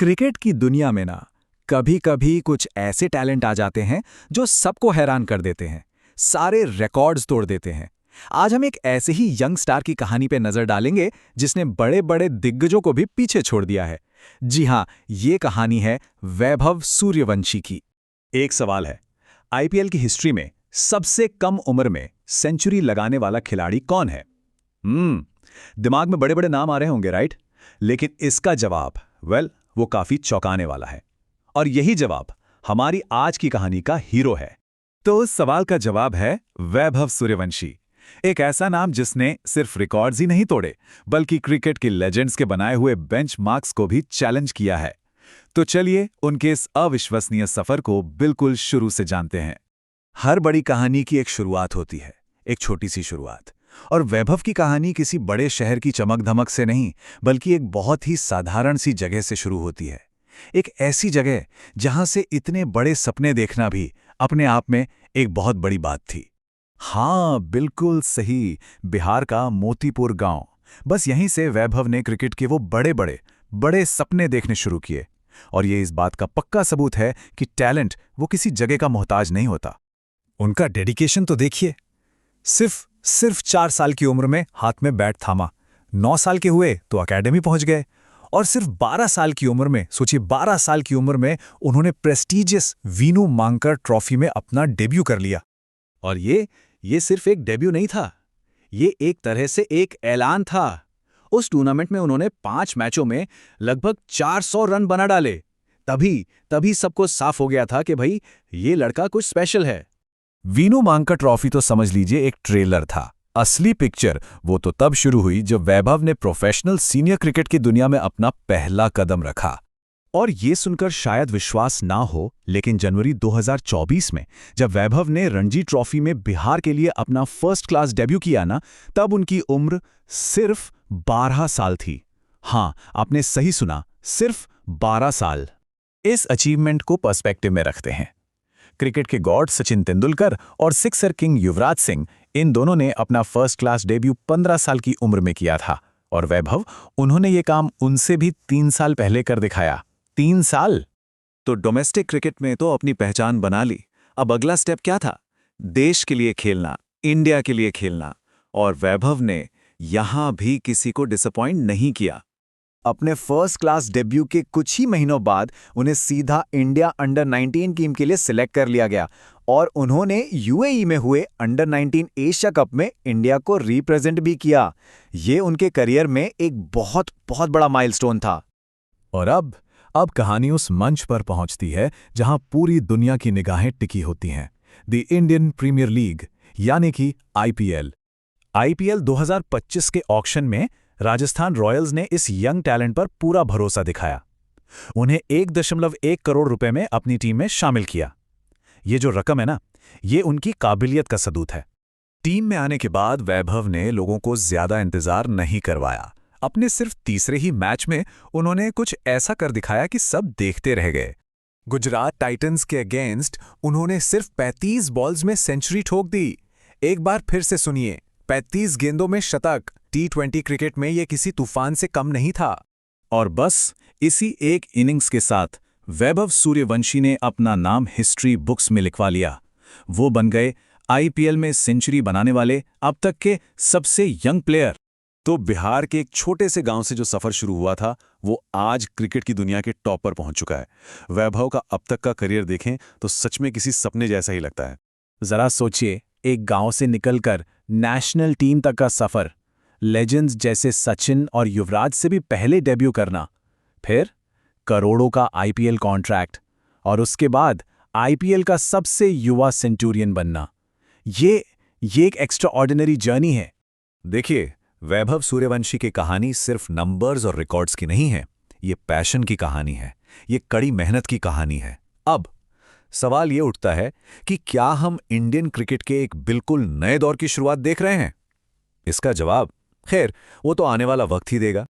Cricket की दुनिया में ना कभी कभी कुछ ऐसे टैलेंट आ जाते हैं जो सबको हैरान कर देते हैं, सारे रिकॉर्ड्स तोड़ देते हैं। आज हम एक ऐसे ही यंग स्टार की कहानी पे नजर डालेंगे जिसने बड़े बड़े दिग्गजों को भी पीछे छोड़ दिया है। जी हाँ, ये कहानी है वैभव सूर्यवंशी की। एक सवाल है, आईपीएल की हिस्ट्री में सबसे कम उम्र में सेंचुरी लगाने वाला खिलाड़ी कौन है? दिमाग में बड़े बड़े नाम आ रहे होंगे, राइट? लेकिन इसका जवाब वो काफी चौंकाने वाला है। और यही जवाब हमारी आज की कहानी का हीरो है। तो उस सवाल का जवाब है वैभव सूर्यवंशी, एक ऐसा नाम जिसने सिर्फ रिकॉर्ड्स ही नहीं तोड़े बल्कि क्रिकेट के लेजेंड्स के बनाए हुए बेंचमार्क्स को भी चैलेंज किया है। तो चलिए उनके इस अविश्वसनीय सफर को बिल्कुल शुरू से जानते हैं। हर बड़ी कहानी की एक शुरुआत होती है, एक छोटी सी शुरुआत। और वैभव की कहानी किसी बड़े शहर की चमक-धमक से नहीं, बल्कि एक बहुत ही साधारण सी जगह से शुरू होती है। एक ऐसी जगह जहां से इतने बड़े सपने देखना भी अपने आप में एक बहुत बड़ी बात थी। हाँ, बिल्कुल सही, बिहार का मोतीपुर गांव। बस यहीं से वैभव ने क्रिकेट के वो बड़े सपने देखने शुरू किए। और ये इस बात का पक्का सबूत है कि टैलेंट वो किसी जगह का मोहताज नहीं होता। उनका डेडिकेशन तो देखिए। सिर्फ 4 साल की उम्र में हाथ में बैट थामा, 9 साल के हुए तो एकेडमी पहुंच गए, और सिर्फ 12 साल की उम्र में, सोचिए 12 साल की उम्र में उन्होंने प्रेस्टीजियस वीनू मांकड़ ट्रॉफी में अपना डेब्यू कर लिया। और ये सिर्फ एक डेब्यू नहीं था, ये एक तरह से एक ऐलान था। उस टूर्नामेंट में उन्होंने 5 मैचों में लगभग 400 रन बना डाले। तभी सबको साफ हो गया था कि भाई ये लड़का कुछ स्पेशल है। वीनू मांकड़ ट्रॉफी तो समझ लीजिए एक ट्रेलर था। असली पिक्चर वो तो तब शुरू हुई जब वैभव ने प्रोफेशनल सीनियर क्रिकेट की दुनिया में अपना पहला कदम रखा। और ये सुनकर शायद विश्वास ना हो, लेकिन जनवरी 2024 में जब वैभव ने रणजी ट्रॉफी में बिहार के लिए अपना फर्स्ट क्लास डेब्यू किया ना, तब उनकी उम्र सिर्फ 12 साल थी। हाँ, आपने सही सुना, सिर्फ 12 साल। इस अचीवमेंट को पर्सपेक्टिव में रखते हैं। क्रिकेट के गॉड सचिन तेंदुलकर और सिक्सर किंग युवराज सिंह, इन दोनों ने अपना फर्स्ट क्लास डेब्यू 15 साल की उम्र में किया था। और वैभव, उन्होंने ये काम उनसे भी 3 साल पहले कर दिखाया। 3 साल! तो डोमेस्टिक क्रिकेट में तो अपनी पहचान बना ली। अब अगला स्टेप क्या था? देश के लिए खेलना, इंडिया के लिए खेलना। और वैभव ने यहां भी किसी को डिसअपॉइंट नहीं किया। अपने फर्स्ट क्लास डेब्यू के कुछ ही महीनों बाद उन्हें सीधा इंडिया अंडर 19 टीम के लिए सिलेक्ट कर लिया गया, और उन्होंने यूएई में हुए अंडर 19 एशिया कप में इंडिया को रिप्रेजेंट भी किया। ये उनके करियर में एक बहुत बड़ा माइलस्टोन था। और अब कहानी उस मंच पर पहुंचती है जहां पूरी दुनिया की निगाहें टिकी होती हैं। द इंडियन प्रीमियर लीग, यानी कि आईपीएल। आईपीएल 2025 के ऑक्शन में राजस्थान रॉयल्स ने इस यंग टैलेंट पर पूरा भरोसा दिखाया। उन्हें 1.1 करोड़ रुपए में अपनी टीम में शामिल किया। ये जो रकम है ना, ये उनकी काबिलियत का सबूत है। टीम में आने के बाद वैभव ने लोगों को ज्यादा इंतजार नहीं करवाया। अपने सिर्फ तीसरे ही मैच में उन्होंने कुछ ऐसा कर दिखाया कि सब देखते रह गए। गुजरात टाइटंस के अगेंस्ट उन्होंने सिर्फ 35 बॉल्स में सेंचुरी ठोक दी। एक बार फिर से सुनिए, 35 गेंदों में शतक। T20 क्रिकेट में ये किसी तूफान से कम नहीं था। और बस इसी एक इनिंग्स के साथ वैभव सूर्यवंशी ने अपना नाम हिस्ट्री बुक्स में लिखवा लिया। वो बन गए आईपीएल में सेंचुरी बनाने वाले अब तक के सबसे यंग प्लेयर। तो बिहार के एक छोटे से गांव से जो सफर शुरू हुआ था, वो आज क्रिकेट की दुनिया के टॉप पर पहुंच चुका है। वैभव का अब तक का करियर देखें तो सच में किसी सपने जैसा ही लगता है। जरा सोचिए, एक गांव से निकलकर नेशनल टीम तक का सफर, लेजेंड्स जैसे सचिन और युवराज से भी पहले डेब्यू करना, फिर करोड़ों का आईपीएल कॉन्ट्रैक्ट, और उसके बाद आईपीएल का सबसे युवा सेंचुरियन बनना। ये एक एक्स्ट्रा ऑर्डिनरी जर्नी है। देखिए, वैभव सूर्यवंशी की कहानी सिर्फ नंबर्स और रिकॉर्ड्स की नहीं है, ये पैशन की कहानी है, ये कड़ी मेहनत की कहानी है। अब सवाल ये उठता है कि क्या हम इंडियन क्रिकेट के एक बिल्कुल नए दौर की शुरुआत देख रहे हैं? इसका जवाब, खैर, वो तो आने वाला वक्त ही देगा।